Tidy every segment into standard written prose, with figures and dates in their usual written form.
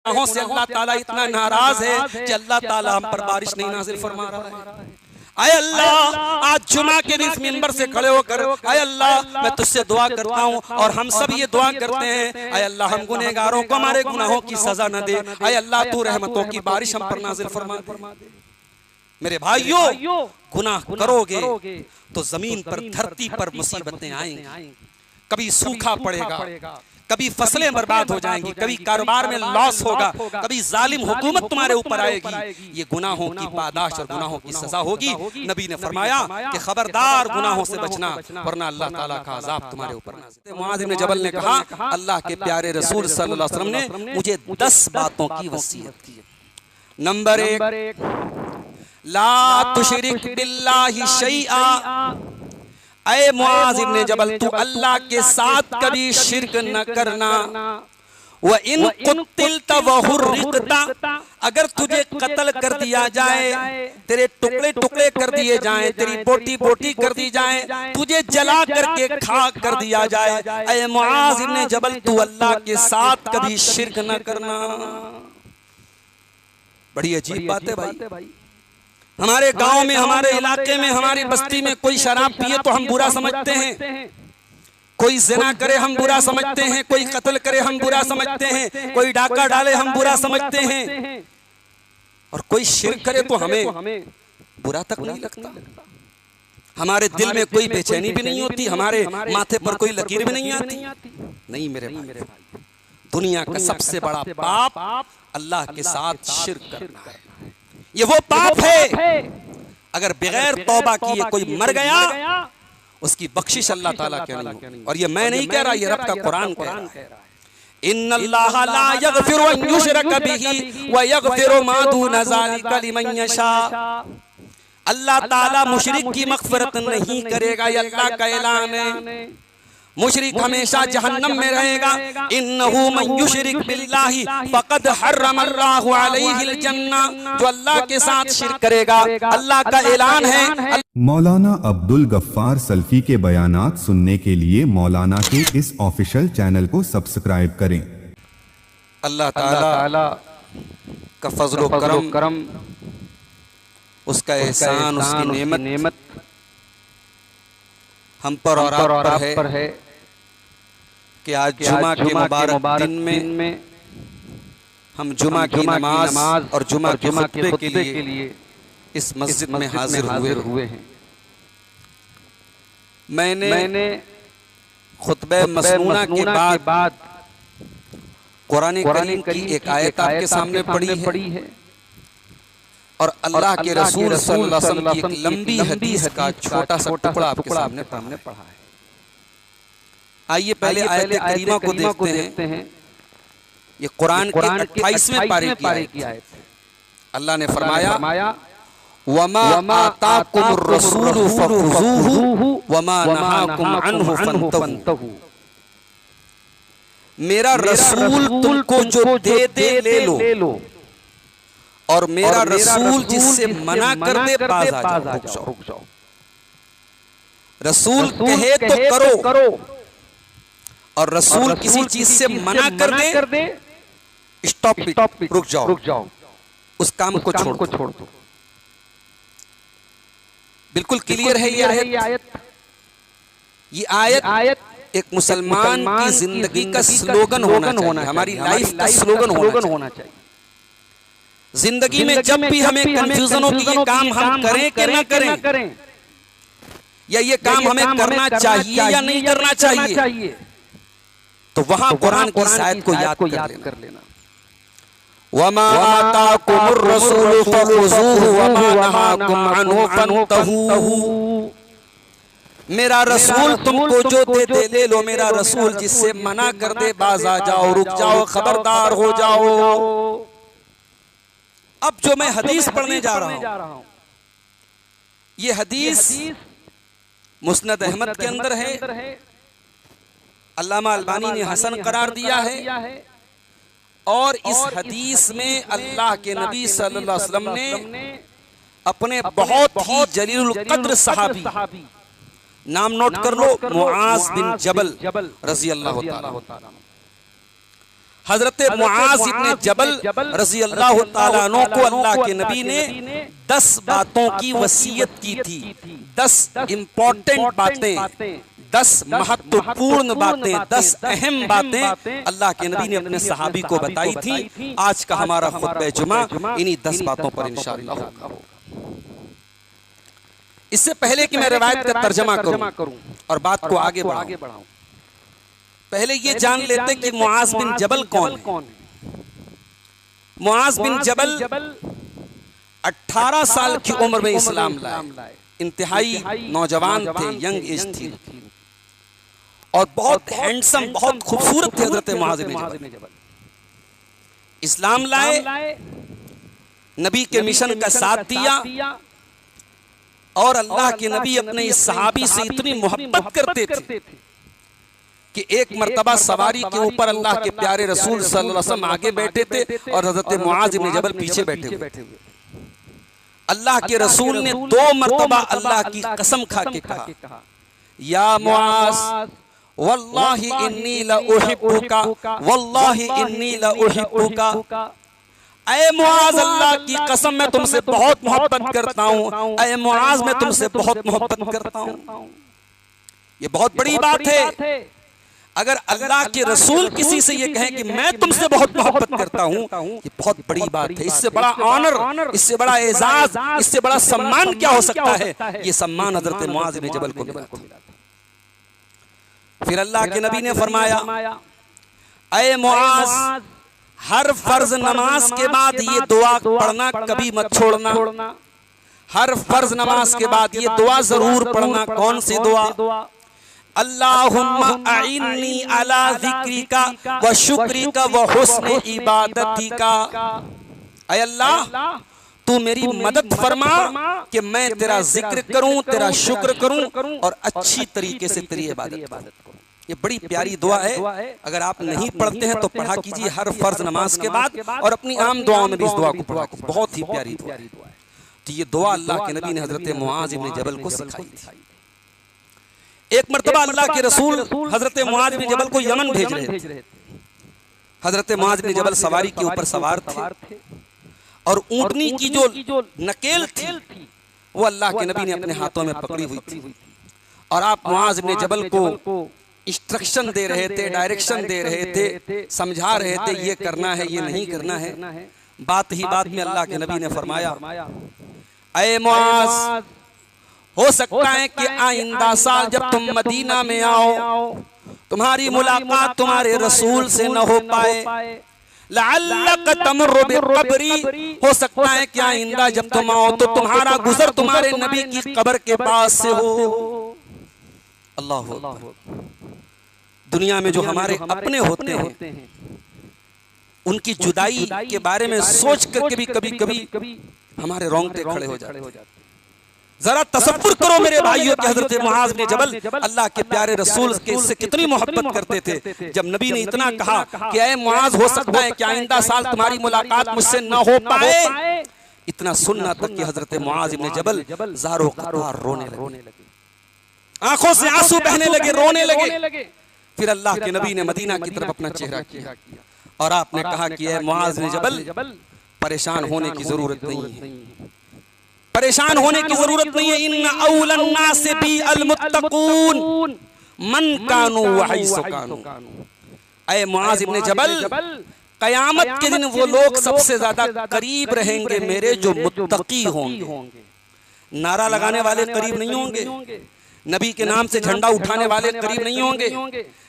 गुनाहों से अल्लाह ताला इतना नाराज है कि अल्लाह ताला हम पर बारिश नहीं नाजिल फरमा रहा है। आय अल्लाह, आज जुमा के दिन इस मिंबर से खड़े होकर आय अल्लाह मैं तुझसे दुआ करता हूँ और हम सब ये दुआ करते हैं, आय अल्लाह हम गुनहगारों को हमारे गुनाहों की सजा न दे, आय अल्लाह तू रहमतों की बारिश हम पर नाजिल फरमा दे। मेरे भाइयों, गुनाह करोगे तो जमीन पर धरती पर मुसीबतें आएंगी, कभी सूखा पड़ेगा, कभी फसलें बर्बाद हो जाएंगी, कभी कारोबार में लॉस होगा, कभी जालिम हुकूमत तुम्हारे ऊपर आएगी। ये गुनाहों की पादाश और गुनाहों की सजा होगी। नबी ने फरमाया कि खबरदार गुनाहों से बचना वरना अल्लाह ताला का अजाब तुम्हारे ऊपर नाज़िल। मुआज़ इब्न जबल ने कहा, अल्लाह के प्यारे रसूल सल्लल्लाहु अलैहि वसल्लम ने मुझे 10 बातों की वसीयत की। नंबर 1, ला तुशरिक बिल्लाहि शैआ। ऐ मुआज़ इब्न जबल, तू अल्लाह के साथ कभी शिर्क न करना। व इन कुतिलता व हुर्रिकता, अगर तुझे कत्ल कर दिया जाए, तेरे टुकड़े टुकड़े कर दिए जाएं, तेरी बोटी बोटी कर दी जाए, तुझे जला करके खाक कर दिया जाए, ऐ मुआज़ इब्न जबल तू अल्लाह के साथ कभी शिर्क न करना। बड़ी अजीब बात है भाई। हमारे गांव में, हमारे इलाके में, हमारी बस्ती में कोई शराब पिए तो हम बुरा समझते हैं, कोई ज़िना करे हम बुरा समझते हैं, कोई कत्ल करे हम बुरा समझते हैं, कोई डाका डाले हम बुरा समझते हैं, और कोई शिर्क करे तो हमें बुरा तक नहीं लगता। हमारे दिल में कोई बेचैनी भी नहीं होती, हमारे माथे पर कोई लकीर भी नहीं आती। नहीं मेरे भाई, दुनिया का सबसे बड़ा पाप अल्लाह के साथ शिर्क करना है। ये वो पाप है, अगर बगैर तौबा किए कोई मर गया उसकी बख्शिश अल्लाह ताला के नहीं। और ये मैं नहीं कह रहा, ये रब का कुरान कह रहा है। इन्नल्लाह ला यगफिरु अन युशरक बिही व यगफिरु मा दून ज़ालिका लिमन यशा। अल्लाह ताला मुशरिक की मग़फ़िरत नहीं करेगा, ये अल्लाह का ऐलान है। मुशरिक हमेशा जहन्नम में रहेगा। इन्नहु मन युशरिक बिल्लाहि फ़क़द हर्रमल्लाहु अलैहिल जन्नह, जो अल्लाह के साथ शिर्क करेगा, अल्लाह का ऐलान है। मौलाना अब्दुल गफ्फार सल्फी के बयानात सुनने के लिए मौलाना के इस ऑफिशियल चैनल को सब्सक्राइब करें। अल्लाह ताला का फज़्ल व करम, उसका एहसान, उसकी नेमत हम पर और आप पर है कि आज जुमा के मुबारक दिन में हम जुमा की नमाज और जुमा के खुतबे के लिए इस मस्जिद में हाजिर हुए हैं। मैंने खुतबे मसनूना के बाद कुरान करीम की एक आयत आपके सामने पढ़ी है और अल्लाह के रसूल सल्लल्लाहु अलैहि वसल्लम की एक लंबी हदीस का छोटा सा टुकड़ा आपके सामने पढ़ा है। आइए पहले आयत करीमा को देखते हैं। ये कुरान के 28वें पारे की आयत है। अल्लाह ने फरमाया, वमा आताकुमुर रसूलु फखुज़ूहु वमा नहाकुम अन्हु फंतहू। मेरा रसूल तुमको जो दे ले लो, और मेरा रसूल जिससे मना कर दे बाज आ जाओ, रुक जाओ। रसूल कहे तो करो, और रसूल किसी चीज से मना कर दे, स्टॉप इट, रुक जाओ, उस काम को छोड़ दो। बिल्कुल क्लियर है ये आयत। ये आयत एक मुसलमान की जिंदगी का स्लोगन होना चाहिए, हमारी लाइफ का स्लोगन होना चाहिए। जिंदगी में जब भी हमें कंफ्यूजन हो कि ये काम हम करें कि ना करें, या ये काम हमें करना चाहिए या नहीं करना चाहिए, तो वहां कुरान की आयत को याद कर लेना। वमा आताकुमुर रसूलु फखुज़ूहु वमा नहाकुम अन्हु फंतहू। मेरा रसूल तुमको जो दे ले लो, मेरा रसूल जिससे मना कर दे बाज आ जाओ, रुक जाओ, खबरदार हो जाओ। अब जो मैं हदीस पढ़ने जा रहा हूं, ये हदीस मुस्नद अहमद के अंदर है। अल्लामा अलबानी ने हसन करार दिया है। और इस हदीस में अल्लाह के नबी सल्लल्लाहु अलैहि वसल्लम ने अपने बहुत ही जलीलुल कद्र सहाबी, नाम नोट कर लो, मुआज़ बिन जबल रज़ी अल्लाह ताला, हजरत मुआज इब्ने जबल रज़ी अल्लाह ताला अन्हु को अल्लाह के नबी ने 10 बातों की वसीयत की थी। 10 इंपॉर्टेंट बातें, 10 महत्वपूर्ण बातें, 10 अहम बातें अल्लाह के नबी ने अपने सहाबी को बताई थी। आज का हमारा खुतबा जुमा इन्हीं 10 बातों पर इंशाअल्लाह होगा। इससे पहले कि मैं रिवायत का तर्जमा करूं और बात को आगे बढ़ाऊं, पहले ये जान लेते कि मुआज बिन जबल कौन है। मुआज बिन जबल 18 साल की उम्र में इस्लाम लाए। इंतहाई नौजवान थे, यंग एज थी और बहुत हैंडसम, बहुत खूबसूरत थे हजरत मुआज बिन जबल। इस्लाम लाए, नबी के मिशन का साथ दिया और अल्लाह के नबी अपने इस सहाबी से इतनी मोहब्बत करते थे कि एक मर्तबा सवारी के ऊपर अल्लाह के प्यारे रसूल सल्लल्लाहु अलैहि वसल्लम आगे बैठे थे और हजरत मुआज इब्न जबल पीछे बैठे हुए। अल्लाह के रसूल ने 2 मर्तबा अल्लाह की कसम खा के कहा, या मुआज वल्लाहि इन्नी ला उहिब्बुका, वल्लाहि इन्नी ला उहिब्बुका। ऐ मुआज, अल्लाह की कसम मैं तुमसे बहुत मोहब्बत करता हूँ। ऐ मुआज, मैं तुमसे बहुत मोहब्बत करता हूँ। ये बहुत बड़ी बात है। अगर अल्लाह के रसूल किसी से ये कहें कि मैं तुमसे बहुत मोहब्बत करता हूँ, ये बहुत बड़ी बात है। इससे बड़ा ऑनर, इससे बड़ा एजाज, इससे बड़ा सम्मान क्या हो सकता है। ये सम्मान हजरत मुआज इब्न जबल को मिला। फिर अल्लाह के नबी ने फरमाया, ऐ मुआज, हर फर्ज नमाज के बाद ये दुआ पढ़ना कभी मत छोड़ना। हर फर्ज नमाज के बाद ये दुआ जरूर पढ़ना। कौन सी दुआ? अल्लाहुम्मा अइन्नी अला ज़िक्रिका व शुक्रिका व हुस्न इबादतिका। ऐ अल्लाह, तू मेरी मदद फरमा कि मैं तेरा जिक्र करूं, तेरा शुक्र करूं और अच्छी तरीके से तेरी इबादत करूं। ये बड़ी प्यारी दुआ है। अगर आप नहीं पढ़ते हैं तो पढ़ा कीजिए हर फर्ज नमाज के बाद और अपनी आम दुआओं में भी इस दुआ को पढ़ा कीजिए। बहुत ही प्यारी दुआ है। तो ये दुआ अल्लाह के नबी ने हजरत मुआज इब्न जबल को सिखाई थी। एक मर्तबा अल्लाह के रसूल हजरत मुआज इब्न जबल को यमन भेज रहे थे। हजरत मुआज इब्न जबल सवारी के ऊपर सवार थे और ऊंटनी की जो नकेल थी वो अल्लाह के नबी ने अपने हाथों में पकड़ी हुई थी और आप मुआज इब्न जबल को इंस्ट्रक्शन दे रहे थे, डायरेक्शन दे रहे थे, समझा रहे थे ये करना है, ये नहीं करना है। बात ही बात में अल्लाह के नबी ने फरमाया, ऐ मुआज, हो सकता है कि आइंदा साल जब तुम मदीना में आओ तुम्हारी मुलाकात तुम्हारे रसूल से न हो पाए। लअल्लक तमर्रु बिक़ब्री, हो सकता है कि आइंदा जब तुम आओ तो तुम्हारा गुजर तुम्हारे नबी की कब्र के पास से हो। अल्लाह अकबर। दुनिया में जो हमारे अपने होते हैं उनकी जुदाई के बारे में सोच करके भी कभी कभी हमारे रोंगटे खड़े हो जाते हैं। जरा तसव्वुर करो मेरे भाइयों कि हजरत मुआज इब्न जबल अल्लाह के प्यारे रसूल के इससे कितनी मोहब्बत करते थे। जब नबी ने इतना कहा कि ऐ मुआज, हो सकता है कि आइंदा साल तुम्हारी मुलाकात मुझसे न हो पाए, इतना सुनना तक कि हजरत मुआज इब्न जबल ज़ारो क़तार रोने लगे, आंखों से आंसू बहने लगे, रोने लगे। फिर अल्लाह के नबी ने मदीना की तरफ अपना चेहरा किया और आपने कहा कि ऐ मुआज इब्न जबल, परेशान होने की जरूरत नहीं है, परेशान होने की जरूरत नहीं है। इन्ना औलन नास बी अल मुत्तकून मन कानू व हैसु कानू। ऐ मुआज इब्न जबल, कयामत के दिन वो लोग सबसे ज्यादा करीब रहेंगे मेरे जो मुत्तकी होंगे। नारा लगाने वाले करीब नहीं होंगे, नबी के नाम से झंडा उठाने वाले करीब नहीं होंगे,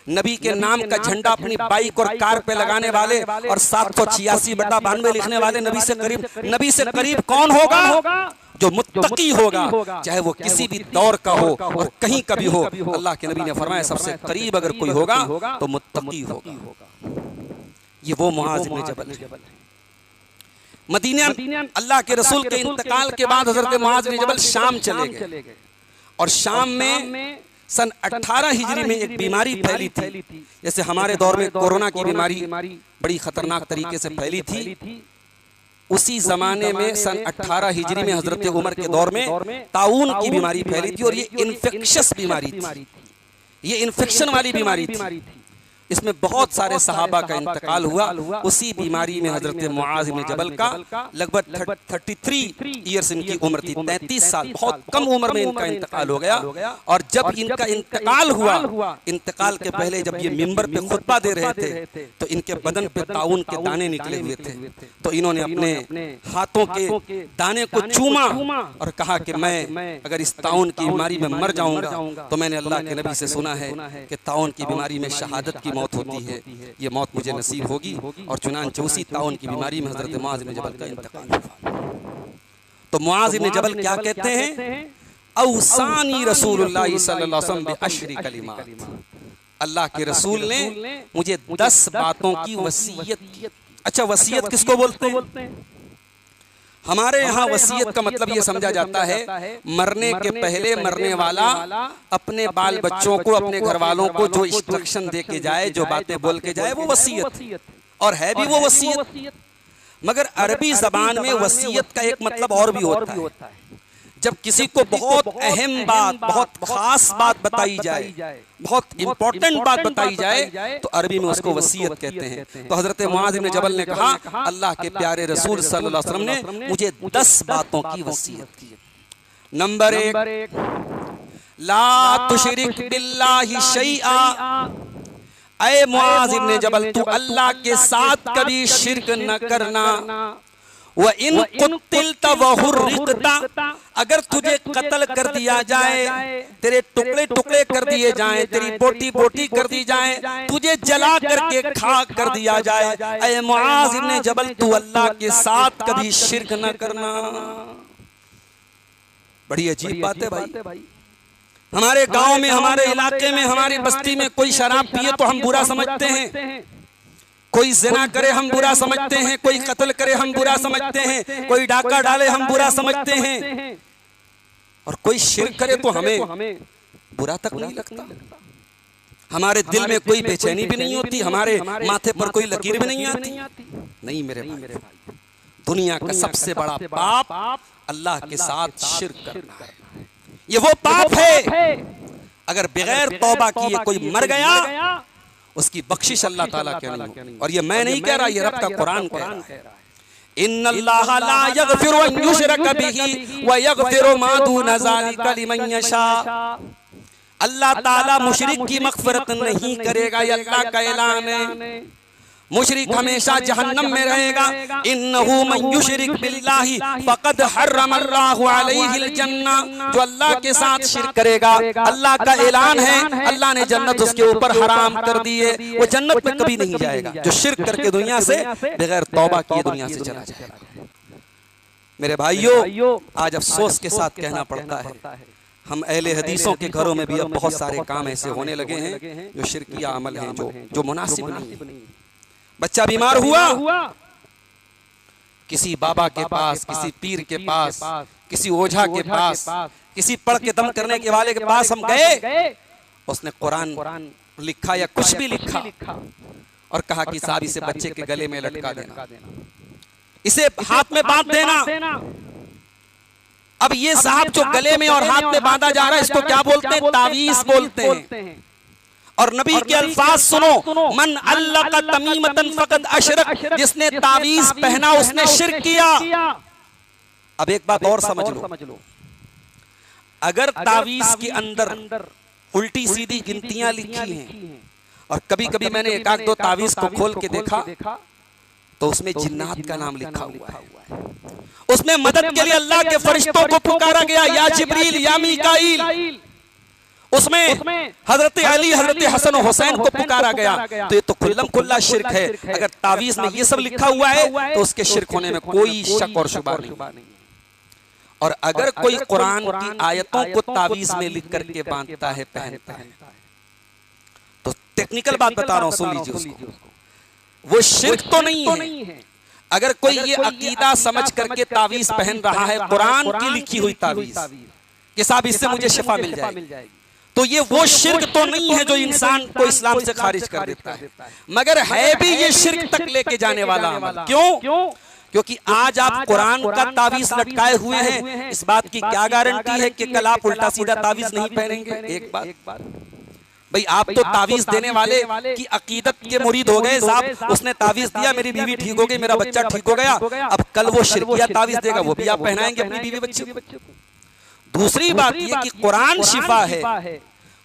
नबी के नाम का झंडा अपनी बाइक और कार पे लगाने वाले और 786/92 लिखने वाले नबी से करीब कौन होगा? जो मुत्तकी होगा, चाहे वो किसी भी दौर का हो और कहीं का भी हो। अल्लाह के नबी ने फरमाया सबसे करीब अगर कोई होगा तो मुत्तकी होगा। ये वो मुआज इब्न जबल है। मदीना अल्लाह के रसूल के इंतकाल के बाद हजरत मुआज इब्न जबल शाम चले गए और शाम में सन 18 हिजरी में एक बीमारी फैली थी। जैसे हमारे दौर में कोरोना की बीमारी बड़ी खतरनाक तरीके से फैली थी, उसी जमाने में सन 18 हिजरी में हजरत उमर के दौर में ताउन की बीमारी फैली थी और ये इन्फेक्शियस बीमारी थी, ये इन्फेक्शन वाली बीमारी थी। इसमें बहुत सारे सहाबा का इंतकाल हुआ। उसी बीमारी में हजरत मुआज इब्न जबल का लगभग 33 ईयर्स इनकी उम्र थी, 33 साल, बहुत कम उम्र में इनका इंतकाल हो गया। और जब इनका इंतकाल हुआ, इंतकाल के पहले जब ये मिंबर पे खुतबा दे रहे थे तो इनके बदन पे ताउन के दाने निकले हुए थे। तो इन्होंने अपने हाथों के दाने को चूमा और कहा कि मैं अगर इस ताउन की बीमारी में मर जाऊंगा तो मैंने अल्लाह के नबी से सुना है कि ताउन की बीमारी में शहादत की मौत होती है, ये मौत मुझे नसीब होगी। और चुनांचे उसी ताउन की बीमारी में हजरत मुआज इब्न जबल का इंतकाल हुआ। तो मुआज इब्न जबल क्या कहते हैं? औसानी रसूलुल्लाह सल्लल्लाहु अलैहि वसल्लम बिअशरी कलिमात, अल्लाह के रसूल ने मुझे 10 बातों की वसीयत की। अच्छा, वसीयत किसको बोलते हैं? हमारे यहाँ वसीयत का मतलब ये समझा जाता है मरने के पहले मरने वाला अपने बाल बच्चों को, अपने घर वालों को जो इंस्ट्रक्शन दे के जाए, जो बातें बोल के जाए, वो वसीयत। और है भी वो वसीयत, मगर अरबी जबान में वसीयत का एक मतलब और भी होता है। जब किसी को बहुत अहम बात, बहुत खास बात बताई जाए, बहुत इंपॉर्टेंट बात बताई जाए, तो अरबी में उसको वसीयत कहते हैं। तो हजरत मुआज इब्न जबल ने कहा अल्लाह के प्यारे रसूल सल्लल्लाहु अलैहि वसल्लम ने मुझे 10 बातों की वसीयत की। नंबर 1, ला तुशरिक बिल्लाहि शैआ। ऐ मुआज इब्न जबल, तू अल्लाह के साथ कभी शिर्क न करना। व इन कुतिलता व हुर्रिकता, अगर तुझे कत्ल कर दिया जाए, तेरे टुकड़े टुकड़े कर दिए जाएं, तेरी बोटी बोटी कर दी जाए, तुझे जला करके खाक कर दिया जाए, ऐ मुआज इब्न जबल तू अल्लाह के साथ कभी शिर्क न करना। बड़ी अजीब बात है भाई। हमारे गांव में, हमारे इलाके में, हमारी बस्ती में कोई शराब पिए तो हम बुरा समझते हैं, कोई ज़िना करे हम बुरा समझते हैं, कोई कत्ल करे हम बुरा समझते हैं, कोई डाका डाले हम बुरा समझते हैं, और कोई शिर्क करे तो हमें बुरा तक नहीं लगता। हमारे दिल में कोई बेचैनी भी नहीं होती, हमारे माथे पर कोई लकीर भी नहीं आती। नहीं मेरे भाई, दुनिया का सबसे बड़ा पाप अल्लाह के साथ शिर्क करना है। ये वो पाप है अगर बगैर तौबा किए कोई मर गया, उसकी बख्शिश अल्लाह ताला के नहीं। और ये मैं नहीं कह रहा, ये रब का कुरान कह रहा है। इन्नल्लाह ला यगफिरु अन युशरक बिही व यगफिरु मा दून ज़ालिका लिमन यशा। अल्लाह ताला मुशरिक की मग़फ़िरत नहीं करेगा, ये अल्लाह का ऐलान है। मुशरिक हमेशा जहन्नम में रहेगा। इन्नहु मन युशरिक बिल्लाहि फ़क़द हर्रमल्लाहु अलैहिल जन्ना, जो अल्लाह के साथ शिर्क करेगा, अल्लाह का ऐलान है, अल्लाह ने जन्नत उसके ऊपर हराम कर दी है, वो जन्नत में कभी नहीं जाएगा। जो शिर्क करके दुनिया से बगैर तौबा किए दुनिया से चला जाएगा। मेरे भाइयों, आज अफसोस के साथ कहना पड़ता है, हम अहले हदीसों के घरों में भी अब बहुत सारे काम ऐसे होने लगे हैं जो शिर्किया अमल हैं, जो मुनासिब नहीं। बच्चा बीमार हुआ, किसी बाबा के पास, किसी पीर के पास, किसी ओझा के पास, किसी पढ़ के दम करने के वाले के पास हम गए, उसने कुरान लिखा या कुछ भी लिखा और कहा कि साहब इसे बच्चे के गले में लटका देना, इसे हाथ में बांध देना। अब ये साहब जो गले में और हाथ में बांधा जा रहा है, इसको क्या बोलते हैं? तावीज बोलते हैं। और नबी के अल्फाज सुनो, मन अल्लाह का तमीमतन फकद अशरक, जिसने तावीज पहना उसने शिर्क किया। अब एक बात और समझ लो, अगर तावीज के अंदर उल्टी सीधी गिनतियां लिखी हैं, और कभी कभी मैंने एक आध दो तावीज को खोल के देखा तो उसमें जिन्नात का नाम लिखा हुआ है, उसमें मदद के लिए अल्लाह के फरिश्तों को पुकारा गया, या जिब्रील या मीकाईल। उसमें हजरत अली, हजरत हसन और हुसैन को पुकारा गया। तो ये तो खुल्लम खुल्ला शिर्क है। अगर तावीज में ये सब लिखा हुआ है तो उसके शिर्क होने में कोई शक और शुबा नहीं। और अगर कोई कुरान की आयतों को तावीज में लिख करके बांधता है, पहनता है, तो टेक्निकल बात बता रहा हूं, सुन लीजिए उसको, वो शिर्क तो नहीं है। अगर कोई ये अकीदा समझ करके तावीज पहन रहा है, कुरान की लिखी हुई तावीज कि साहब इससे मुझे शिफा मिल जाएगी, तो ये वो शिर्क तो नहीं है जो इंसान को इस्लाम से खारिज कर देता है, मगर है भी ये शिर्क तक लेके जाने वाला अमल। क्यों? क्योंकि आज आप कुरान का तावीज लटकाए हुए हैं, इस बात की क्या गारंटी है कि कल आप उल्टा सीधा तावीज नहीं पहनेंगे? एक बात, भाई आप तो तावीज देने वाले की अकीदत के मुरीद हो गए साहब, उसने तावीज दिया मेरी बीवी ठीक हो गई, मेरा बच्चा ठीक हो गया, अब कल वो शिरकिया तावीज देगा, वो भी आप पहनाएंगे अपनी बीवी बच्चे को। दूसरी बात ये कि कुरान शिफा है,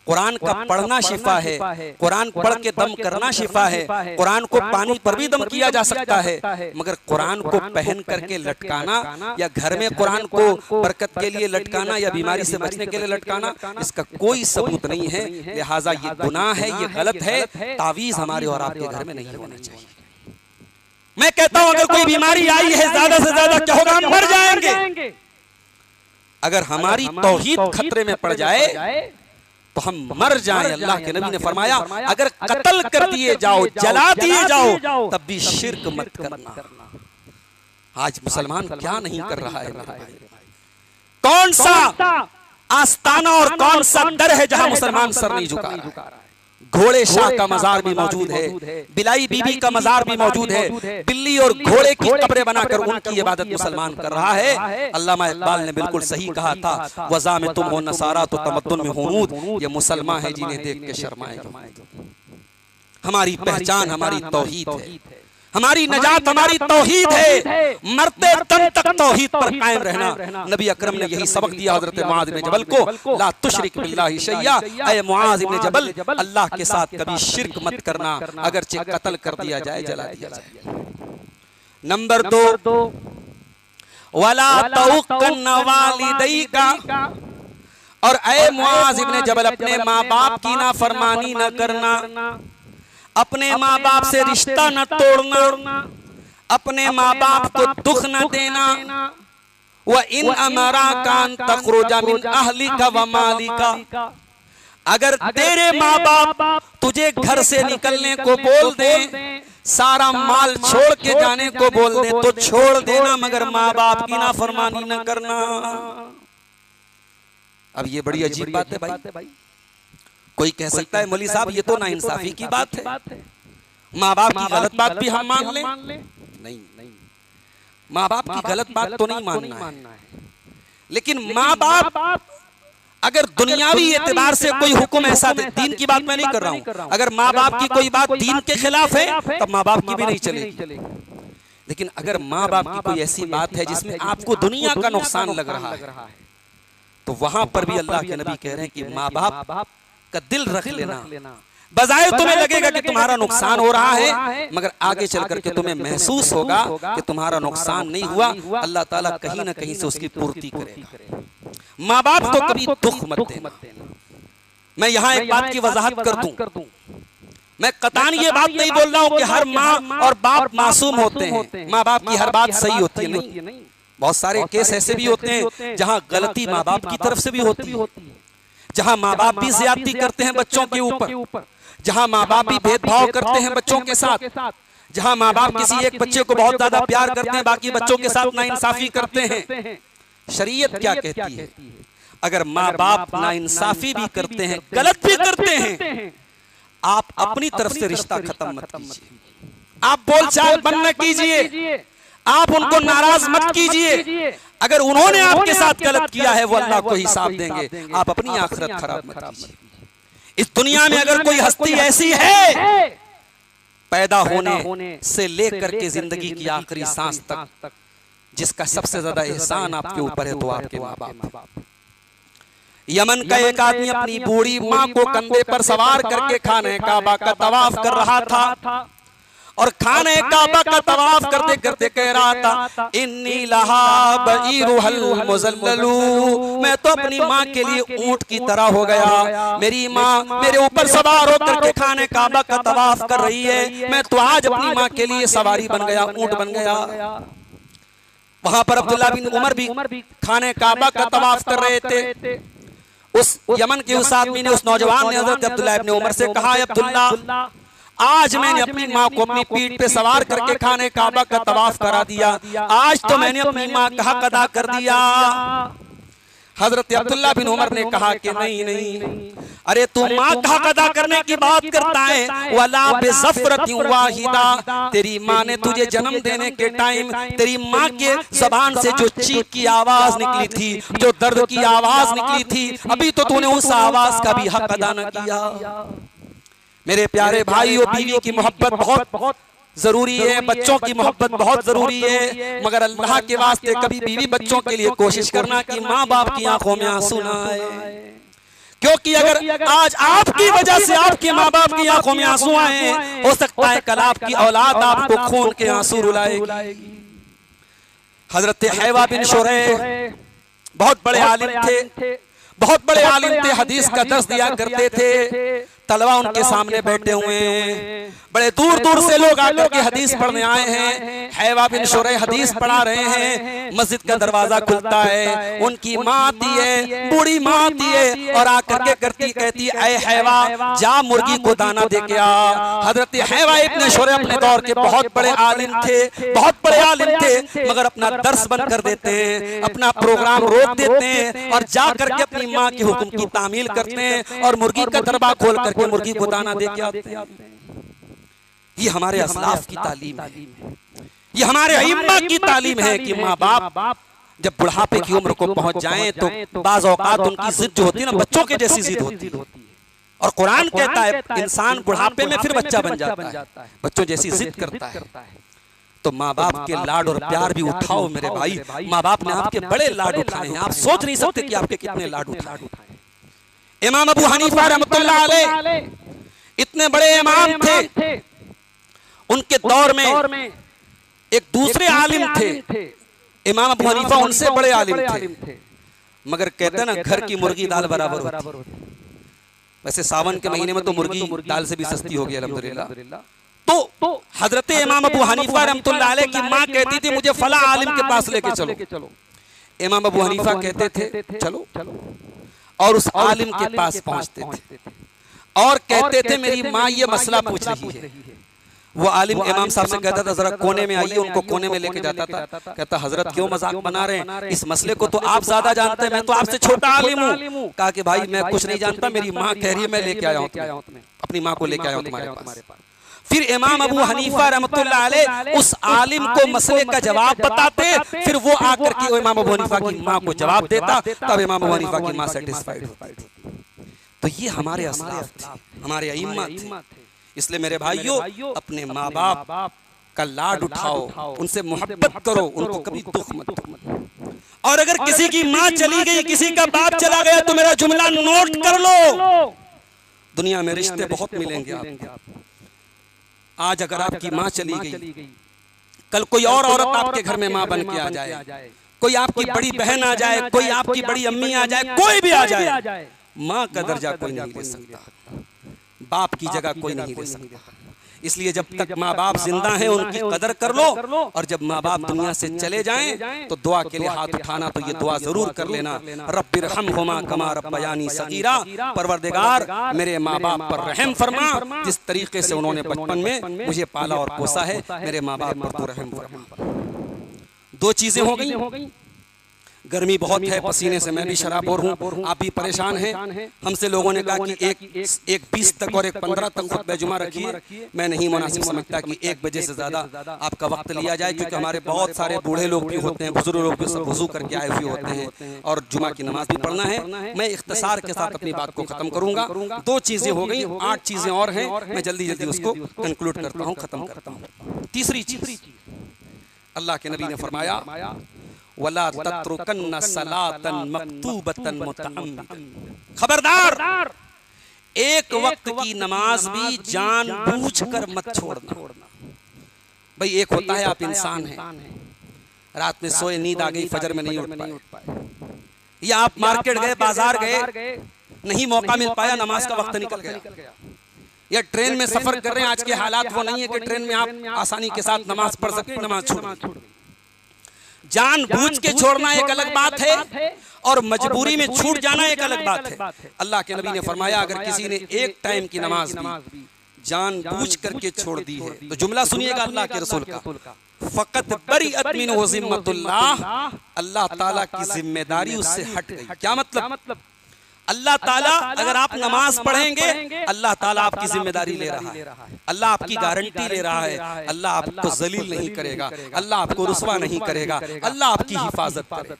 कुरान का पढ़ना शिफा है, कुरान पढ़ के दम करना शिफा है, कुरान को पानी पर भी दम किया जा सकता है, मगर कुरान को पहन करके लटकाना या घर में कुरान को बरकत के लिए लटकाना या बीमारी से बचने के लिए लटकाना, इसका कोई सबूत नहीं है। लिहाजा ये गुनाह है, ये गलत है। तावीज हमारे और आपके घर में नहीं होना चाहिए। मैं कहता हूं अगर कोई बीमारी आई है ज्यादा से ज्यादा क्या होगा, हम मर जाएंगे। अगर हमारी तौहीद खतरे में पड़ जाए तो हम मर जाएं। अल्लाह के नबी ने फरमाया अगर कत्ल कर दिए जाओ, जला दिए जाओ, तब भी शिर्क मत करना। आज मुसलमान क्या नहीं कर रहा है मेरे भाई? कौन सा आस्ताना और कौन सा दर है जहां मुसलमान सर नहीं झुका रहा है? घोड़े शाह का मजार भी मौजूद है, बिलाई बीबी का मजार भी मौजूद है, बिल्ली और घोड़े की कब्रें बनाकर उनकी इबादत मुसलमान कर रहा है। अल्लामा इकबाल ने बिल्कुल सही कहा था, वज़ा में तुम हो नसारा तो तमद्दुन में हुनूद, ये मुसलमान है जिन्हें देख के शर्माए। हमारी पहचान हमारी तौहीद है, हमारी नजात हमारी तौहीद है, मरते दम तक तौहीद पर कायम रहना। नबी अकरम ने यही सबक दिया हजरत मुआज़ इब्न जबल को, ला तुशरिक बिल्लाहि शैया, ऐ मुआज़ इब्न जबल अल्लाह के साथ कभी शिर्क मत करना, अगरचे कत्ल कर दिया जाए, जला दिया जाए। नंबर 2, वला तौक़न वालिदैका, और ऐ मुआज़ इब्न जबल अपने माँ बाप की नाफरमानी न करना, अपने माँ बाप से रिश्ता न तोड़ना, अपने माँ बाप को दुख न देना। व इन अमरा कान तखरुजा मिन अहलिका व मालिका, अगर तेरे माँ बाप तुझे घर से निकलने को बोल दे, सारा माल छोड़ के जाने को बोल दे तो छोड़ देना, मगर माँ बाप की नाफरमानी न करना। अब ये बड़ी अजीब बात है भाई। कोई कह सकता है मौलवी साहब ये तो नाइंसाफी की बात है, माँ बाप की गलत बात भी हम मान लें। नहीं, माँ बाप की गलत बात तो नहीं मानना है, लेकिन माँ बाप अगर दुनियावी एतबार से कोई हुक्म ऐसा दे, दीन की बात मैं नहीं कर रहा हूँ, अगर माँ बाप की कोई बात दीन के खिलाफ है तब माँ बाप की भी नहीं चलेगी। लेकिन अगर माँ बाप की कोई ऐसी बात है जिसमें आपको दुनिया का नुकसान लग रहा है, तो वहां पर भी अल्लाह के नबी कह रहे हैं कि माँ बाप का दिल रख लेना। बजाय तुम्हें लगेगा कि तुम्हारा नुकसान हो रहा है, मगर आगे चल करके तुम्हें महसूस होगा कि तुम्हारा नुकसान नहीं हुआ, अल्लाह ताला कहीं ना कहीं से उसकी पूर्ति करेगा। माँ बाप को कभी दुख मत देना। मैं यहाँ एक बात की वजाहत कर दूं, मैं कतान ये बात नहीं बोल रहा हूँ कि हर माँ और बाप मासूम होते हैं, माँ बाप की हर बात सही होती है, नहीं। बहुत सारे केस ऐसे भी होते हैं जहाँ गलती माँ बाप की तरफ से भी होती है, जहाँ माँ बाप भी ज्यादती करते हैं बच्चों के ऊपर, जहाँ माँ बाप भी भेदभाव करते हैं बच्चों के साथ, जहाँ माँ बाप किसी एक बच्चे को बहुत ज्यादा प्यार करते हैं, बाकी बच्चों के साथ नाइंसाफी करते हैं। शरीयत क्या कहती है? अगर माँ बाप नाइंसाफी भी करते हैं, गलत भी करते हैं, आप अपनी तरफ से रिश्ता खत्म मत कीजिए, आप बोलचाल बंद न कीजिए, आप उनको नाराज मत कीजिए। अगर उन्होंने आपके साथ गलत किया है वो अल्लाह को हिसाब देंगे, आप अपनी आखिरत खराब मत कीजिए। इस दुनिया में अगर कोई हस्ती ऐसी है पैदा होने से लेकर के जिंदगी की आखिरी सांस तक जिसका सबसे ज्यादा एहसान आपके ऊपर है तो आपके माँ बाप। यमन का एक आदमी अपनी बूढ़ी माँ को कंधे पर सवार करके खाने काबा का तवाफ कर रहा था, और खाने काबा का तवाफ करते करते कह रहा था, इन्नी लहा बईरुहल मुज़ल्ललू, मैं तो अपनी माँ के लिए ऊंट की तरह हो गया, मेरी माँ मेरे ऊपर सवार होकर के खाने काबा का तवाफ कर रही है, मैं तो आज अपनी माँ के लिए सवारी बन गया, ऊंट बन गया। वहां पर अब्दुल्ला बिन उमर भी खाने काबा का तवाफ कर रहे थे। उस यमन के उस आदमी ने, उस नौजवान ने हजरत अब्दुल्ला इब्न उमर से कहा, अब्दुल्ला आज मैंने अपनी माँ को अपनी पीठ पे सवार करके खाने काबा का तवाफ करा दिया, आज तो मैंने अपनी माँ का हक अदा कर दिया। हजरत अब्दुल्ला बिन उमर ने कहा कि नहीं नहीं, अरे तू माँ का हक अदा करने की बात करता है, वला बिज़फ़रतिन वाहिदा, तेरी माँ ने तुझे जन्म देने के टाइम तेरी माँ के ज़बान से जो चीख की आवाज निकली थी, जो दर्द की आवाज निकली थी, अभी तो तूने उस आवाज का भी हक अदा न किया। मेरे प्यारे भाइयों, बीवी की मोहब्बत बहुत जरूरी है, बच्चों की मोहब्बत बहुत जरूरी है, मगर अल्लाह के वास्ते कभी बीवी बच्चों के लिए कोशिश करना कि माँ बाप की आंखों में आंसू ना आए, क्योंकि अगर आज आपकी वजह से आपके माँ बाप की आंखों में आंसू आए, हो सकता है कल आपकी औलाद आपको खून के आंसू रुलाएगी। हजरत हैवा बिन शुरैह बहुत बड़े आलिम थे, बहुत बड़े आलिम थे, हदीस का दर्स दिया करते थे। तलवा उनके सामने बैठे हुए हैं, बड़े दूर दूर से लोग आकर के हदीस पढ़ने आए हैं। हैवा बिन शुरैह हदीस पढ़ा रहे हैं, मस्जिद का दरवाजा खुलता है, उनकी माँ आती है, बूढ़ी माँ आती है और आकर के कहती ऐ हैवा जा मुर्गी को दाना दे के आ। हजरत हैवा इब्न शुरैह अपने दौर के बहुत बड़े आलिम थे, बहुत बड़े आलिम थे, मगर अपना दर्स बंद कर देते हैं, अपना प्रोग्राम रोक देते हैं और जा करके अपनी माँ के हुक्म की तामील करते हैं और मुर्गी का दरबा खोल करके मुर्गी को दाना दे के आते हैं। ये हमारे असलाफ की तालीम है, ये हमारे अइम्मा की तालीम है कि माँ बाप जब बुढ़ापे की उम्र को पहुंच जाएं तो बाज़ औक़ात उनकी जिद जो होती है ना, बच्चों के जैसी जिद होती है। और कुरान कहता है इंसान बुढ़ापे में फिर बच्चा बन जाता है, बच्चों जैसी जिद करता है। तो माँ बाप के लाड और प्यार भी उठाओ मेरे भाई। माँ बाप ने आपके बड़े लाड उठाए हैं, आप सोच नहीं सकते कि आपके कितने लाड उठाए। इमाम अबू हनीफा रहमतुल्लाह अलैह इतने बड़े इमाम थे, उनके दौर में एक दूसरे आलिम थे, इमाम अबू हनीफा उनसे बड़े आलिम थे, मगर कहते हैं ना घर की मुर्गी दाल बराबर होती। वैसे सावन के महीने में तो मुर्गी दाल से भी सस्ती होगी अल्हम्दुलिल्लाह। तो हजरत इमाम अबू हनीफा रहमतुल्लाह अलैह की माँ कहती थी मुझे फला आलिम के पास लेके चलो। इमाम अबू हनीफा कहते थे चलो, और उस आलिम के पास पहुंचते थे और कहते थे मेरी माँ ये मसला पूछ रही है। वो आलिम इमाम साहब से कहता था जरा कोने में आइए, उनको कोने में लेके जाता था, कहता हजरत क्यों मजाक बना रहे हैं, इस मसले को तो आप ज्यादा जानते हैं, मैं तो आपसे छोटा आलिम हूँ। कहा कि भाई मैं कुछ नहीं जानता, मेरी माँ कह रही है मैं लेके आया हूँ, अपनी माँ को लेके आया हूँ तुम्हारे पास। फिर इमाम अबू हनीफा रहमतुल्लाह अलैह उस आलिम को मसले का जवाब बताते, फिर वो आकर के इमाम अबू हनीफा की माँ को जवाब देता, तब इमाम अबू हनीफा की माँ सेटिस्फाइड होती। तो ये हमारे असलाफ थे, हमारे अइम्मा थे। इसलिए मेरे भाइयों अपने माँ बाप का लाड उठाओ, उनसे मोहब्बत करो, उनको कभी दुख मत दो। और अगर किसी की माँ चली गई, किसी का बाप चला गया, तो मेरा जुमला नोट कर लो, दुनिया में रिश्ते बहुत मिलेंगे आपको। आज अगर आपकी माँ चली गई, कल कोई और औरत आपके घर में माँ बन के आ जाए, कोई आपकी बड़ी बहन आ जाए, कोई आपकी बड़ी अम्मी आ जाए, कोई भी आ जाए, माँ का दर्जा कोई नहीं ले सकता, बाप की जगह कोई नहीं ले सकता। इसलिए जब तक माँ बाप जिंदा हैं उनकी कदर कर लो, और जब माँ बाप दुनिया से चले जाएं तो दुआ के लिए हाथ उठाना, तो ये दुआ जरूर कर लेना, रब्बिरहमहुमा कमा रब्बयानी सगीरा, परवरदिगार मेरे माँ बाप पर रहम फरमा, जिस तरीके से उन्होंने बचपन में मुझे पाला और पोसा है, मेरे माँ बाप पर तो रहम फरमा। दो चीजें हो गई, गर्मी बहुत है, पसीने से मैं भी शराबोर हूँ, आप भी परेशान हैं। हमसे लोगों ने कहा कि एक 20 तक और एक 15 तक खुतबा जुमा रखिए। मैं नहीं मुनासिब समझता कि 1 बजे से ज्यादा आपका वक्त लिया जाए, क्योंकि हमारे बहुत सारे बूढ़े लोग भी होते हैं, बुजुर्ग लोग भी सब वुजू करके आए हुए होते हैं और जुमा की नमाज भी पढ़ना है। मैं इख्तिसार के साथ अपनी बात को खत्म करूंगा। 2 चीजें हो गई, 8 चीजें और हैं, मैं जल्दी जल्दी उसको कंक्लूड करता हूँ, खत्म करता हूँ। तीसरी चीज, अल्लाह के नबी ने फरमाया वला तत्रुकन्न सलातन मक्तूबतन मुतअम्मिदन, खबरदार एक वक्त की नमाज भी जानबूझकर मत छोड़ना। भाई एक होता है आप इंसान हैं, रात में सोए, नींद आ गई, फजर में नहीं उठ पाए, या आप मार्केट गए, बाजार गए, नहीं मौका मिल पाया, नमाज का वक्त निकल गया, या ट्रेन में सफर कर रहे हैं, आज के हालात वो नहीं है कि ट्रेन में आप आसानी के साथ नमाज पढ़ सके, नमाज छोड़। जानबूझ के छोड़ना एक अलग बात है और मजबूरी में छूट जाना एक अलग बात है। अल्लाह के नबी ने फरमाया अगर किसी ने एक टाइम की नमाज भी जानबूझ करके छोड़ दी है, तो जुमला सुनिएगा अल्लाह के रसूल का, फकत बरीअत मिन्हु ज़िम्मतुल्लाह, अल्लाह ताला की जिम्मेदारी उससे हट गई। क्या मतलब? अल्लाह ताला अगर आप नमाज पढ़ेंगे, अल्लाह ताला आपकी जिम्मेदारी ले रहा है, अल्लाह आपकी गारंटी ले रहा है, अल्लाह आपको जलील नहीं करेगा, अल्लाह आपको रुसवा नहीं करेगा, अल्लाह आपकी हिफाजत करेगा।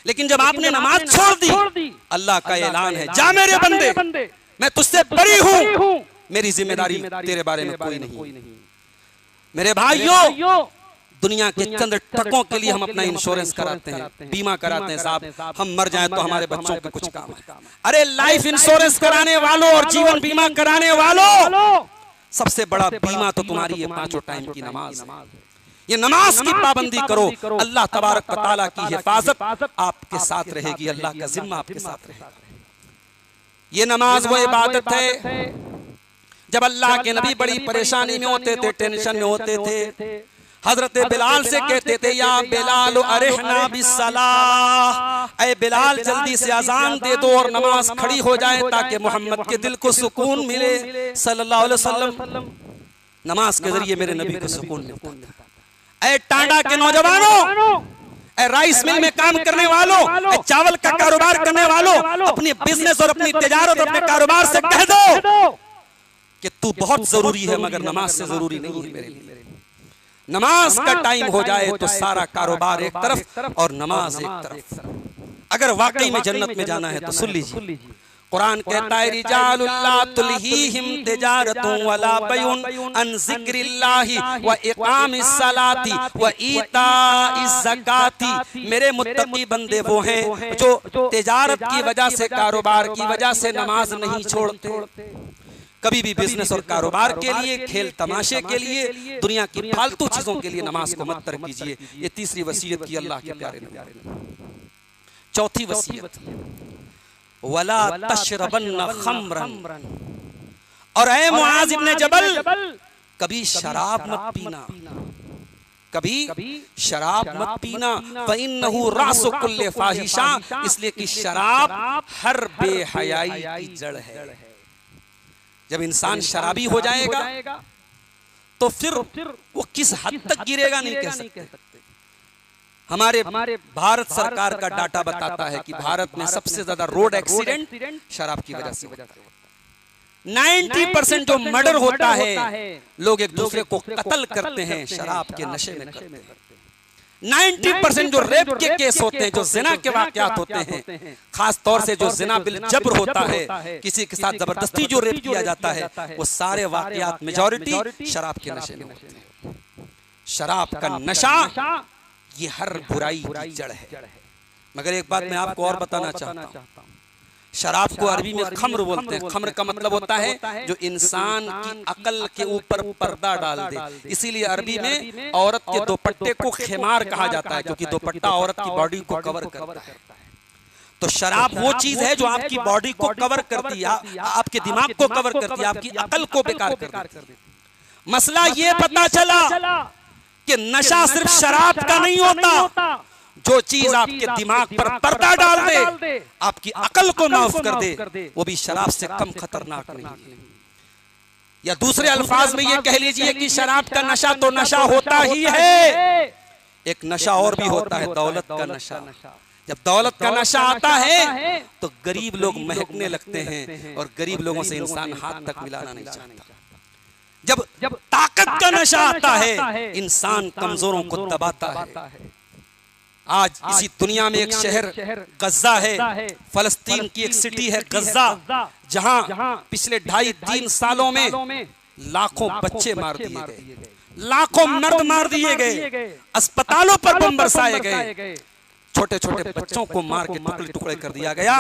लेकिन जब आपने नमाज छोड़ दी, अल्लाह का ऐलान है, जा मेरे बंदे, मैं तुझसे बरी हूं, मेरी जिम्मेदारी तेरे बारे में कोई नहीं। मेरे भाइयों, दुनिया के चंद टकों के लिए हम अपना इंश्योरेंस कराते हैं, बीमा कराते हैं। साहब हम मर जाएं तो हमारे बच्चों के कुछ काम है। अरे लाइफ इंश्योरेंस कराने वालों और जीवन बीमा कराने वालों, सबसे बड़ा बीमा तो तुम्हारी ये 5 टाइम की नमाज है। ये नमाज की पाबंदी करो, अल्लाह तबारक व तआला की हिफाजत आपके साथ रहेगी, अल्लाह का जिम्मा आपके साथ रहेगा। ये नमाज वो इबादत है जब अल्लाह के नबी बड़ी परेशानी में होते थे, टेंशन में होते थे, हजरत बिलाल से कहते थे, या बिलाल अरिहना बिस्सलाह, ऐ बिलाल जल्दी से अजान दे दो और नमाज खड़ी हो जाए ताकि मोहम्मद के दिल को सुकून मिले सल्लल्लाहु अलैहि वसल्लम। नमाज के जरिए मेरे नबी को सुकून मिलता था। ऐ टांडा के नौजवानों, ऐ राइस मिल में काम करने वालों, ऐ चावल का कारोबार करने वालों, अपनी बिजनेस और अपनी तिजारत और अपने कारोबार से कह दो कि तू बहुत जरूरी है मगर नमाज से जरूरी नहीं है मेरे लिए। नमाज का टाइम हो जाए तो सारा कारोबार एक तरफ और नमाज एक तरफ। अगर वाकई में जन्नत में जाना है तो सुन लीजिए, कुरान कहता है, रिजालुल्ला तुल्हीहिम तिजारतुन वला बैउन अन जिक्रिल्लाहि व इकामिस सलाती व ईताइज ज़काती। मेरे मुत्तकी बंदे वो हैं जो तिजारत की वजह से, कारोबार की वजह से नमाज नहीं छोड़ते। कभी भी बिजनेस और कारोबार के लिए, खेल तमाशे के लिए, दुनिया की फालतू चीजों के लिए नमाज को मत तर्क कीजिए। ये तीसरी वसीयत की अल्लाह के प्यारे ने। चौथी वसीयत, वला तशरबन्न खम्रन, और ऐ मुआज़ इब्ने जबल, कभी शराब मत पीना, कभी शराब मत पीना। फ़इन्नहु रासु कुल्ले फाहिशा, इसलिए कि शराब हर बेहयाई की जड़ है। जब इंसान शराबी हो जाएगा तो फिर वो किस हद तक गिरेगा नहीं कह सकते। हमारे भारत सरकार का डाटा बताता है कि भारत में सबसे ज्यादा रोड एक्सीडेंट शराब की वजह से होता है। 90% जो मर्डर होता है, लोग एक दूसरे को कत्ल करते हैं शराब के नशे में करते हैं। 90% जो रेप के केस होते हैं, जो जिना के वाकयात होते हैं, खास तौर से जो जिना बिल जबर होता है, किसी के साथ जबरदस्ती जो रेप किया जाता है, वो सारे वाकयात मेजॉरिटी शराब के नशे में होते हैं। शराब का नशा ये हर बुराई की जड़ है। मगर एक बात मैं आपको और बताना चाहता हूँ, शराब को अरबी में खम्र बोलते हैं। खम्र का मतलब होता है जो इंसान की अकल के ऊपर पर्दा डाल दे। इसीलिए अरबी में औरत के दुपट्टे को खिमार कहा जाता है, क्योंकि दुपट्टा औरत की बॉडी को कवर करता है। तो शराब वो चीज है जो आपकी बॉडी को कवर करती है, आपके दिमाग को कवर करती है, आपकी अकल को बेकार कर देती है। मसला ये पता चला कि नशा सिर्फ शराब का नहीं होता, जो चीज आपके दिमाग पर पर्दा डाल दे, आपकी अकल को माफ कर दे, वो भी शराब से कम खतरनाक नहीं है। या दूसरे अल्फाज में ये कह लीजिए कि शराब का नशा तो नशा होता ही है, एक नशा और भी होता है, दौलत का नशा। जब दौलत का नशा आता है तो गरीब लोग महकने लगते हैं, और गरीब लोगों से इंसान हाथ तक मिलाना नहीं चाहता। जब ताकत का नशा आता है, इंसान कमजोरों को दबाता है। आज इसी दुनिया में एक शहर गज्जा है, फलस्तीन की एक सिटी है गज्जा, जहां पिछले 2.5-3 सालों में लाखों बच्चे मार दिए गए, लाखों मर्द मार दिए गए, अस्पतालों पर बम बरसाए गए, छोटे छोटे बच्चों को मार के टुकड़े टुकड़े कर दिया गया।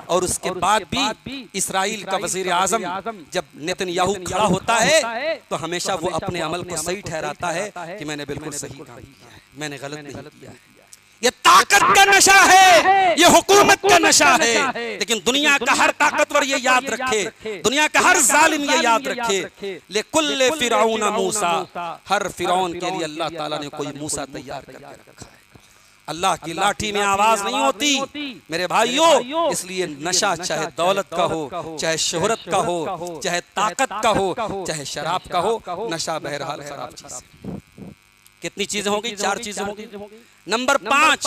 और उसके बाद भी इस्राइल का वजीर आजम जब नेतन्याहू खड़ा होता है तो हमेशा वो अपने अमल को सही ठहराता है कि मैंने बिल्कुल सही काम किया है, मैंने गलत नहीं किया है। ये ताकत का नशा है, ये हुकूमत का नशा है। लेकिन दुनिया का हर ताकतवर ये याद रखे, दुनिया का हर जालिम ये याद रखे, लेकुल्ले फिरौन मूसा, हर फिरौन के लिए अल्लाह ताला ने कोई मूसा तैयार करके रखा है। अल्लाह की लाठी में आवाज नहीं होती मेरे भाइयों। इसलिए नशा चाहे दौलत का हो, चाहे शोहरत का हो, चाहे ताकत का हो, चाहे शराब का हो, नशा बहरहाल खराब चीज है। कितनी चीजें होंगी? 4 चीजें होंगी। नंबर 5,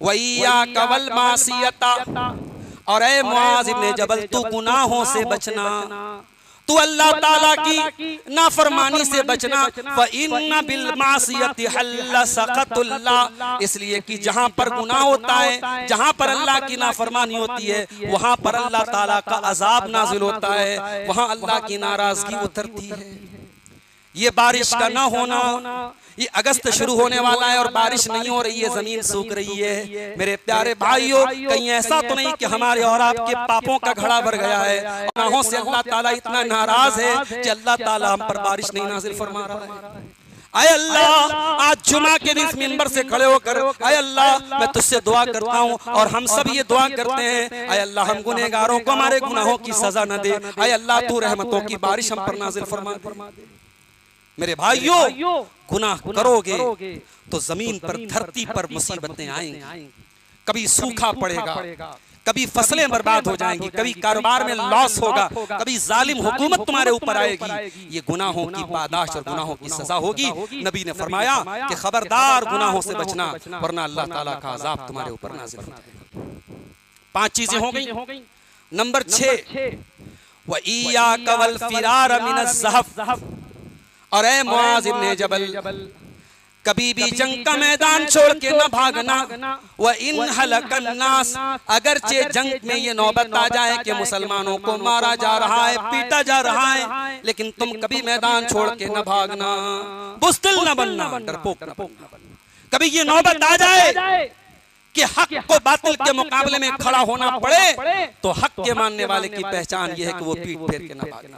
वैया कवल मासियता, और ए मुआज़ इब्ने जबल तू गुनाहों से बचना, तू अल्लाह ताला की नाफरमानी से बचना। फ़इन्न बिल मासियति हल्ल सक़तुल्लाह, इसलिए कि जहाँ पर गुनाह होता है, जहाँ पर अल्लाह की नाफरमानी होती है, वहाँ पर अल्लाह ताला का अजाब नाजिल होता है, वहाँ अल्लाह की नाराजगी उतरती है। ये बारिश का ना होना, ये अगस्त शुरू होने वाला है और बारिश नहीं हो रही है, जमीन सूख रही है। मेरे प्यारे भाइयों, कहीं ऐसा तो नहीं कि हमारे और आपके पापों का घड़ा भर गया है, गुनाहों से अल्लाह ताला इतना नाराज है कि अल्लाह ताला हम पर बारिश नहीं नाजिल फरमा रहा है। आय अल्लाह, आज जुमा के दिन इस मिंबर से खड़े होकर आय अल्लाह मैं तुझसे दुआ करता हूँ और हम सब ये दुआ करते हैं, आय अल्लाह हम गुनहगारों को हमारे गुनाहों की सजा न दे, आय अल्लाह तू रहमतों की बारिश हम पर नाजिल फरमा दे। मेरे भाइयों, गुनाह करोगे तो जमीन पर, धरती पर मुसीबतें आएंगी, कभी सूखा पड़ेगा, कभी फसलें बर्बाद हो जाएंगी, कभी कारोबार में लॉस होगा, कभी जालिम हुकूमत तुम्हारे ऊपर आएगी। ये गुनाहों की पादाश और गुनाहों की सजा होगी। नबी ने फरमाया कि खबरदार गुनाहों से बचना, वरना अल्लाह ताला का अजाब तुम्हारे ऊपर नाज़िल होगा। 5 चीजें हो गई। नंबर 6, वइय्याका वल फिरार मिनज़ ज़हफ़, और ए मुआज़ इब्ने जबल कभी भी जंग का मैदान छोड़ के न भागना। व इन हलकन नास, अगरचे जंग में ये नौबत आ जाए कि मुसलमानों को मारा जा रहा है, पीटा जा रहा है, लेकिन तुम कभी मैदान छोड़ के न भागना, बुज़दिल न बनना, डरपोक न बनना। कभी ये नौबत आ जाए कि हक को बातिल के मुकाबले में खड़ा होना पड़े, तो हक के मानने वाले की पहचान ये है कि वो पीठ फेर के न भागे,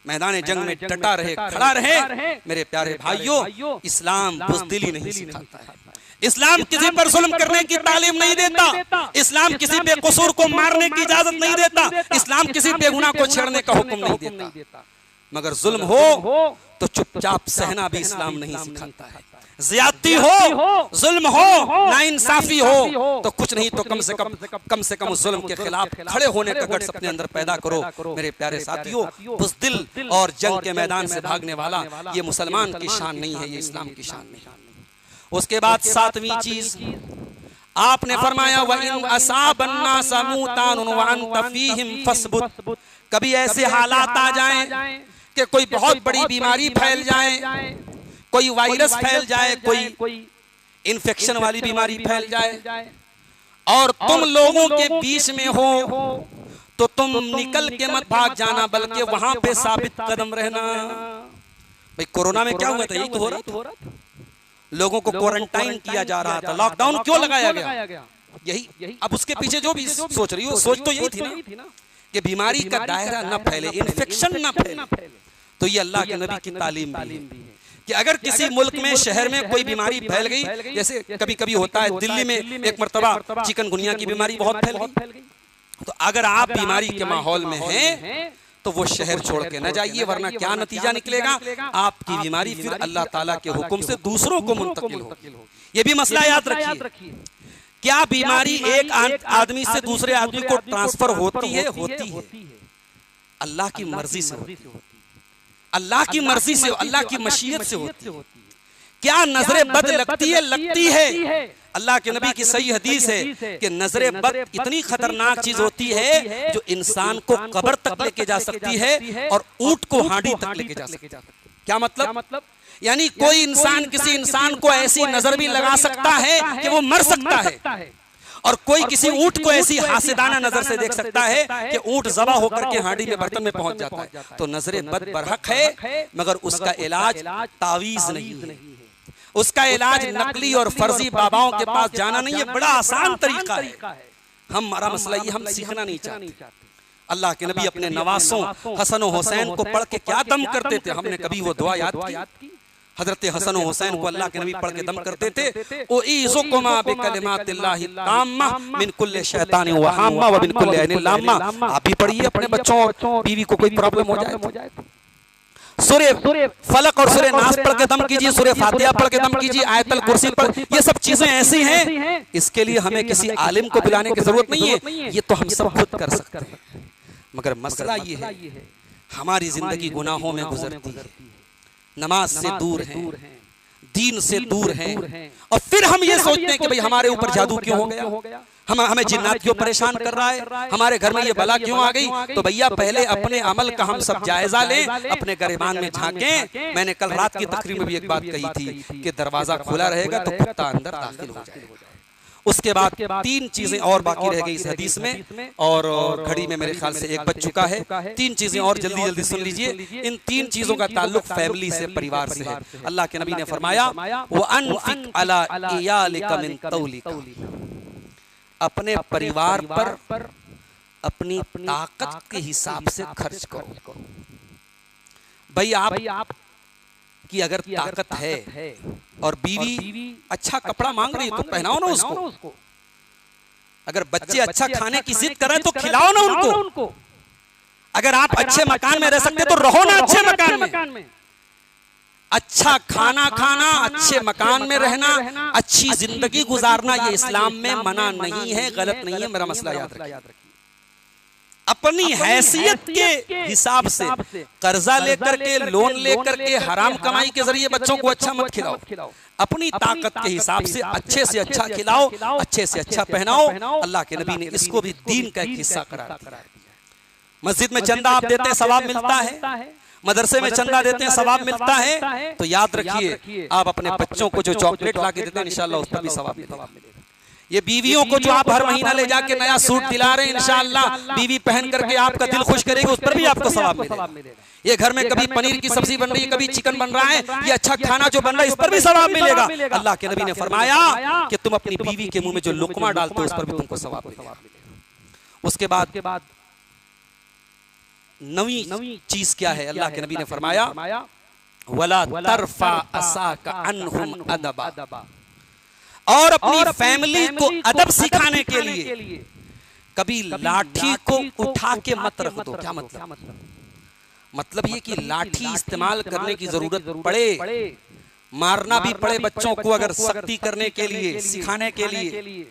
मैदान जंग में डटा रहे, खड़ा रहे। मेरे प्यारे भाइयों, इस्लाम बुज़दिली नहीं सिखाता है, इस्लाम किसी पर जुल्म करने की तालीम नहीं देता, इस्लाम किसी बेकसूर को मारने की इजाजत नहीं देता, इस्लाम किसी बेगुनाह को छेड़ने का हुक्म नहीं देता, मगर जुल्म हो तो चुपचाप सहना भी इस्लाम नहीं सिखाता है। ज़्यादती हो, जुल्म हो, नाइंसाफी हो, तो कुछ नहीं तो कम से कम उस जुल्म के खिलाफ खड़े होने का गट्स अपने अंदर पैदा करो। मेरे प्यारे साथियों, बुज़दिल और जंग के मैदान से भागने वाला ये मुसलमान की शान नहीं है, ये इस्लाम की शान नहीं है। उसके बाद 7वीं चीज आपने फरमाया, व इन असाबन्नास मूतान व अंत फीहिम फस्बुत, कभी ऐसे हालात आ जाएं कि कोई बहुत बड़ी बीमारी फैल जाए, कोई वायरस फैल जाए, कोई इन्फेक्शन वाली बीमारी फैल जाए, और तुम लोगों के बीच में हो तो तुम निकल के मत भाग जाना, बल्कि वहां पे साबित कदम रहना। भाई कोरोना में क्या हुआ था? यही तो हो रहा था, लोगों को क्वारंटाइन किया जा रहा था, लॉकडाउन क्यों लगाया गया? यही। अब उसके पीछे जो भी सोच रही हो, सोच तो यही थी ना कि बीमारी का दायरा न फैले, इन्फेक्शन न फैले। तो ये अल्लाह के नबी की तालीम भी है कि अगर किसी मुल्क में, शहर में कोई बीमारी फैल गई, जैसे कभी कभी होता है, दिल्ली में एक मर्तबा चिकनगुनिया की बीमारी बहुत फैल गई, तो अगर आप बीमारी के माहौल में हैं तो वो शहर छोड़ के न जाइए, वरना क्या नतीजा निकलेगा? आपकी बीमारी फिर अल्लाह ताला के हुक्म से दूसरों को मुंतकिल होगी। ये भी मसला याद रखिए। क्या बीमारी एक आदमी से दूसरे आदमी को ट्रांसफर होती है? अल्लाह की मर्जी से होती है, अल्लाह की मर्जी से, अल्लाह की मशीयत से होती है। क्या नजरे बद लगती है? अल्लाह के नबी की सही हदीस है कि नजरे बद इतनी खतरनाक चीज होती है जो इंसान को कब्र तक लेके जा सकती है और ऊंट को हांडी तक लेके जा सकती है। क्या मतलब? यानी कोई इंसान किसी इंसान को ऐसी नजर भी लगा सकता है कि वो मर सकता है, और कोई किसी ऊंट को ऐसी हासिदाना नजर से देख सकता है कि ऊंट ज़बा होकर के हांडी में बर्तन में पहुंच जाता है। तो नजरे बद बरहक है, मगर उसका इलाज तावीज नहीं है, उसका इलाज नकली और फर्जी बाबाओं के पास जाना नहीं है, बड़ा आसान तरीका है। हमारा मसला ये, हम सीखना नहीं चाहते। अल्लाह के नबी अपने नवासों हसन और हुसैन को पढ़ के क्या दम करते थे? हमने कभी वो दुआ याद की? हजरत हसन और हुसैन को अल्लाह के नबी पढ़ के दम करते थे, ओ ईज़ुकुमा बिकलिमातिल्लाहि ताम्मा मिन कुल्li शैतानिन व हाम्मा व मिन कुल्li ऐनिन लाम्मा। आप भी पढ़िए, अपने बच्चों और बीवी को कोई प्रॉब्लम हो जाए तो सूरह फलक और सूरह नास पढ़ के दम कीजिए, सूरह फातिहा पढ़ के दम कीजिए, आयतल कुर्सी पढ़। ये सब चीजें ऐसी हैं, इसके लिए हमें किसी आलिम को बुलाने की जरूरत नहीं है, ये तो हम सब खुद कर सकते हैं। मगर मसला ये है, हमारी जिंदगी गुनाहों में गुजरती है, नमाज से दूर हैं, दीन से दूर हैं, और फिर हम ये सोचते हैं कि भाई हमारे ऊपर जादू क्यों हो गया, हमें जिन्नात क्यों परेशान कर रहा है, हमारे घर में ये बला क्यों आ गई। तो भैया पहले अपने अमल का हम सब जायजा लें, अपने गिरबान में झांकें। मैंने कल रात की तकरीर में भी एक बात कही थी कि दरवाजा खुला रहेगा तो कुत्ता अंदर दाखिल हो जाएगा। उसके बाद 3 चीजें और बाकी रह गई इस हदीस में, और घड़ी में मेरे ख्याल से 1 बज चुका है। 3 चीजें और जल्दी जल्दी सुन लीजिए। इन 3 चीजों का ताल्लुक फैमिली से, परिवार से है। अल्लाह के नबी ने फरमाया वो अनफिक अला इयालिका मिन तौलिका, अपने परिवार पर अपनी ताकत के हिसाब से खर्च करो। भाई आप की अगर ताकत है और बीवी अच्छा कपड़ा मांग रही है तो पहनाओ ना उसको। अगर बच्चे अच्छा खाने की जिद कर रहे हैं तो खिलाओ ना उनको। अगर आप अच्छे मकान में रह सकते तो रहो ना अच्छे मकान में। अच्छा खाना खाना, अच्छे मकान में रहना, अच्छी जिंदगी गुजारना, ये इस्लाम में मना नहीं है, गलत नहीं है। मेरा मसला याद रखिए। अपनी हैसियत के हिसाब से कर्जा लेकर के, लोन लेकर के, हराम कमाई के जरिए बच्चों को अच्छा मत खिलाओ। अपनी ताकत के हिसाब से अच्छे अच्छा खिलाओ, अच्छे से अच्छा पहनाओ। अल्लाह के नबी ने इसको भी दीन का एक हिस्सा करार दिया। मस्जिद में चंदा आप देते हैं, सवाब मिलता है। मदरसे में चंदा देते हैं, सवाब मिलता है। तो याद रखिए, आप अपने बच्चों को जो चॉकलेट ला के देते हैं इंशाअल्लाह उस पर भी सवाब मिलेगा। ये बीवियों को जो आप हर महीना ले जाके नया सूट दिला रहे हैं, इंशाअल्लाह बीवी पहन करके आपका दिल खुश करेगी, उस पर भी आपको सवाब मिलेगा। ये घर में कभी पनीर की सब्जी बन रही है, कभी चिकन बन रहा है, ये अच्छा खाना जो बन रहा है, इस पर भी सवाब मिलेगा। अल्लाह के नबी ने फरमाया कि तुम अपनी बीवी के मुंह में जो लुकमा डालते हो उस पर भी तुमको सवाब मिलेगा। उसके बाद 9वीं चीज क्या है? अल्लाह के नबी ने फरमाया वला तरफा असाका अन्हुम अदबा, और अपनी फैमिली को अदब सिखाने के लिए कभी लाठी को उठा के मत रख दो। क्या मतलब ये कि लाठी इस्तेमाल करने की जरूरत पड़े, मारना भी पड़े बच्चों को अगर सख्ती करने के लिए, सिखाने के लिए,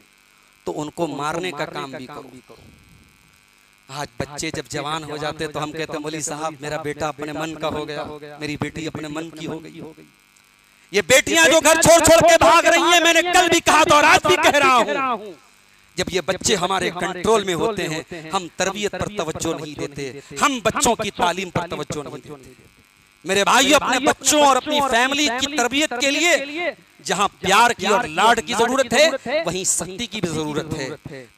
तो उनको मारने का काम भी करो। आज बच्चे जब जवान हो जाते तो हम कहते हैं मौलवी साहब मेरा बेटा अपने मन का हो गया, मेरी बेटी अपने मन की हो गई। ये बेटियां जो घर छोड़ के भाग रही हैं, मैंने कल भी कहा था और आज भी कह रहा हूं, जब ये बच्चे हमारे कंट्रोल में होते हैं, हम तरबियत पर तवज्जो नहीं देते, हम बच्चों की तालीम पर तवज्जो नहीं देते। मेरे भाइयों, अपने बच्चों और अपनी फैमिली की तरबियत के लिए जहां प्यार की और लाड की जरूरत है, वहीं सख्ती की भी जरूरत है।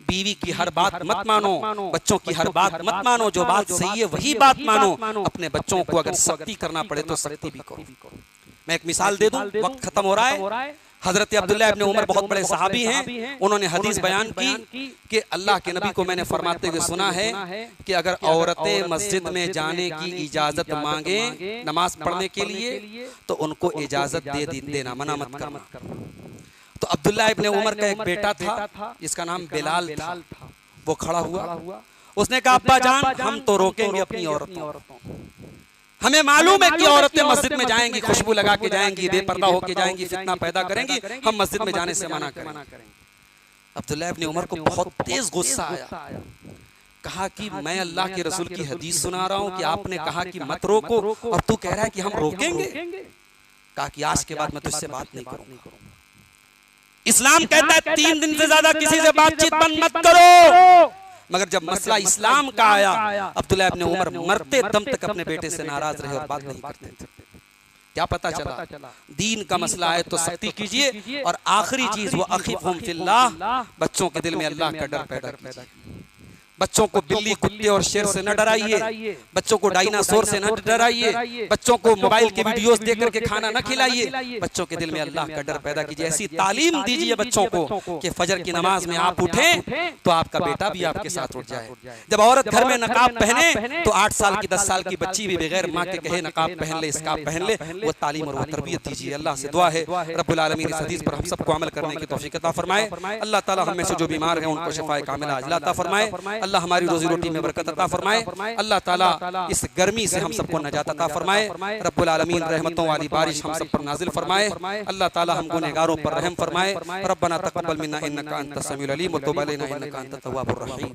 बीवी की हर बात मत मानो, बच्चों की हर बात मत मानो, जो बात सही है वही बात मानो। अपने बच्चों को अगर सख्ती करना पड़े तो सख्ती भी करो। मैं एक मिसाल दे दूं, वक्त खत्म हो रहा है। हजरत अब्दुल्लाह इब्न उमर बहुत बड़े सहाबी हैं, उन्होंने हदीस बयान की कि अल्लाह के नबी को मैंने फरमाते हुए सुना है कि अगर औरतें मस्जिद में जाने की इजाजत मांगे नमाज पढ़ने के लिए तो उनको इजाजत दे देना, मना मत करना। तो अब्दुल्लाह इब्न उमर का एक बेटा था जिसका नाम बिलाल था। वो खड़ा हुआ, उसने कहा अब्बा जान हम तो रोकेंगे अपनी औरतों, हमें मालूम है कि औरतें मस्जिद में जाएंगी, खुशबू लगा के जाएंगी, बेपर्दा होके जाएंगी, फितना पैदा करेंगी, हम मस्जिद में जाने से मना करेंगे। अब्दुल्लाह इब्न उमर को बहुत तेज गुस्सा आया, कहा कि मैं अल्लाह के रसूल की हदीस सुना रहा हूं कि आपने कहा कि मत रोको और तू कह रहा है कि हम रोकेंगे। कहा कि आज के बाद मैं तुझसे बात नहीं करूंगा। इस्लाम कहता है 3 दिन से ज्यादा किसी से बातचीत बंद मत करो। मगर जब मसला इस्लाम का आया, अब्दुल्लाह इब्न उमर मरते दम तक अपने बेटे से नाराज रहे और बात नहीं करते थे। क्या पता चला? दीन का मसला है तो सख्ती कीजिए। और आखिरी चीज वो अखीफुम फिल्लाह, बच्चों के दिल में अल्लाह का डर पैदा कीजिए। बच्चों को बिल्ली, कुत्ते और शेर से न डराइए, बच्चों को डायनासोर से न डराइए, बच्चों को मोबाइल के वीडियोस देख करके खाना न खिलाइए। बच्चों के दिल में अल्लाह का डर पैदा कीजिए। ऐसी तालीम दीजिए बच्चों को कि फजर की नमाज में आप उठें तो आपका बेटा भी आपके साथ उठ जाए। जब औरत घर में नकाब पहने तो 8 साल की 10 साल की बच्ची भी बगैर माँ के कहे नकाब पहन ले, इसकाब पहन ले। वो तालीम और वो तरबियत दीजिए। अल्लाह से दुआ है रब्बुल आलमीन इस हदीस पर हम सबको अमल करने की तौफीक अता फरमाए। अल्लाह ताला हम में से जो बीमार हैं उनको शिफाए कामिला अजला अता फरमाए। अल्लाह हमारी रोजी रोटी में बरकत अता फरमाए। अल्लाह ताला इस गर्मी से हम सबको नजात अता फरमाए। रब्बुल आलमीन रहमतों वाली बारिश हम सब पर नाजिल फरमाए। अल्लाह ताला हम गुनहगारों पर रहम फरमाए। रब्बना तक़ब्बल मिन्ना इन्नका अंतस समीउल अलीम व तुब अलैना इन्नका अंतत तव्वाबुर रहीम।